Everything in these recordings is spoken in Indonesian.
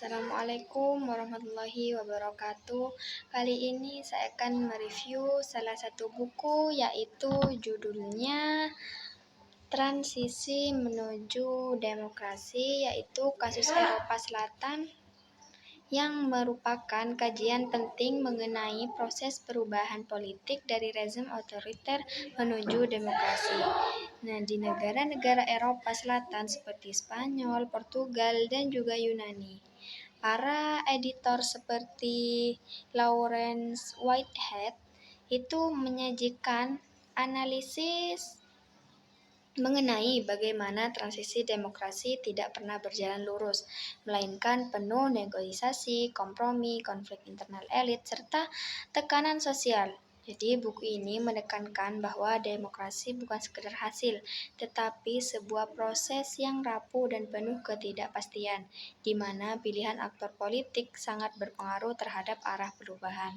Assalamualaikum warahmatullahi wabarakatuh. Kali ini saya akan mereview salah satu buku, yaitu judulnya Transisi Menuju Demokrasi, yaitu Kasus Eropa Selatan, yang merupakan kajian penting mengenai proses perubahan politik dari rezim otoriter menuju demokrasi. Nah, di negara-negara Eropa Selatan seperti Spanyol, Portugal, dan juga Yunani, para editor seperti Lawrence Whitehead itu menyajikan analisis mengenai bagaimana transisi demokrasi tidak pernah berjalan lurus, melainkan penuh negosiasi, kompromi, konflik internal elit, serta tekanan sosial. Jadi buku ini menekankan bahwa demokrasi bukan sekedar hasil, tetapi sebuah proses yang rapuh dan penuh ketidakpastian, di mana pilihan aktor politik sangat berpengaruh terhadap arah perubahan.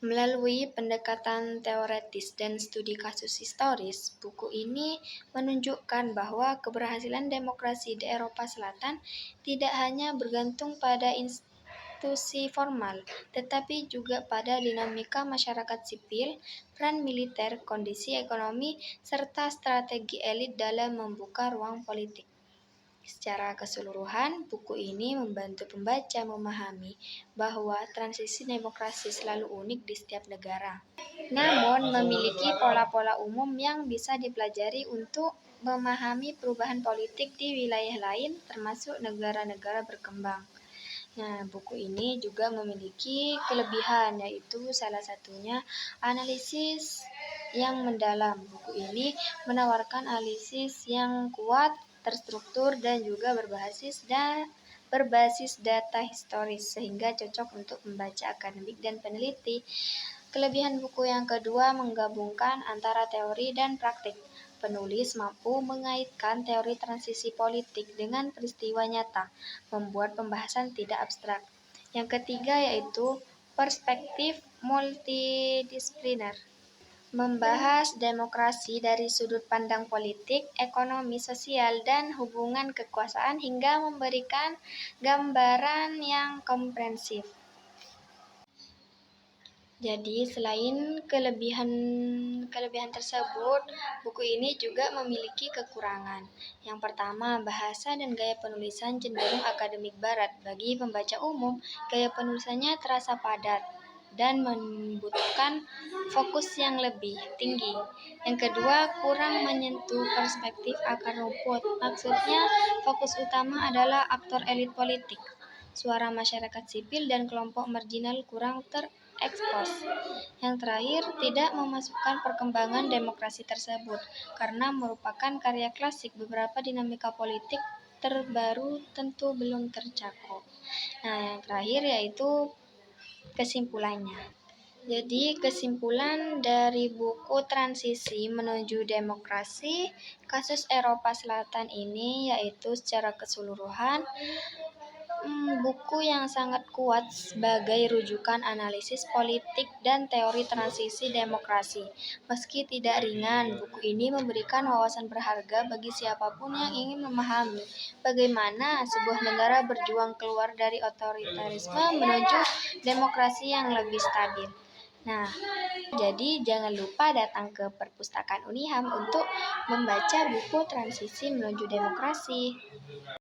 Melalui pendekatan teoretis dan studi kasus historis, buku ini menunjukkan bahwa keberhasilan demokrasi di Eropa Selatan tidak hanya bergantung pada institusi formal, tetapi juga pada dinamika masyarakat sipil, peran militer, kondisi ekonomi, serta strategi elit dalam membuka ruang politik. Secara keseluruhan, buku ini membantu pembaca memahami bahwa transisi demokrasi selalu unik di setiap negara, namun memiliki pola-pola umum yang bisa dipelajari untuk memahami perubahan politik di wilayah lain, termasuk negara-negara berkembang. Nah, buku ini juga memiliki kelebihan, yaitu salah satunya analisis yang mendalam. Buku ini menawarkan analisis yang kuat, terstruktur, dan juga berbasis data historis, sehingga cocok untuk pembaca akademik dan peneliti. Kelebihan buku yang kedua menggabungkan antara teori dan praktik. Penulis mampu mengaitkan teori transisi politik dengan peristiwa nyata, membuat pembahasan tidak abstrak. Yang ketiga yaitu perspektif multidisipliner, membahas demokrasi dari sudut pandang politik, ekonomi, sosial, dan hubungan kekuasaan hingga memberikan gambaran yang komprehensif. Jadi, selain kelebihan tersebut, buku ini juga memiliki kekurangan. Yang pertama, bahasa dan gaya penulisan cenderung akademik barat. Bagi pembaca umum, gaya penulisannya terasa padat dan membutuhkan fokus yang lebih tinggi. Yang kedua, kurang menyentuh perspektif akar rumput. Maksudnya, fokus utama adalah aktor elit politik. Suara masyarakat sipil dan kelompok marginal kurang terekspos. Yang terakhir, tidak memasukkan perkembangan demokrasi tersebut, karena merupakan karya klasik. Beberapa dinamika politik terbaru tentu belum tercakup. Nah, yang terakhir yaitu kesimpulannya. Jadi, kesimpulan dari buku Transisi Menuju Demokrasi, Kasus Eropa Selatan ini yaitu secara keseluruhan buku yang sangat kuat sebagai rujukan analisis politik dan teori transisi demokrasi. Meski tidak ringan, buku ini memberikan wawasan berharga bagi siapapun yang ingin memahami bagaimana sebuah negara berjuang keluar dari otoritarisme menuju demokrasi yang lebih stabil. Nah, jadi jangan lupa datang ke perpustakaan Uniham untuk membaca buku Transisi Menuju Demokrasi.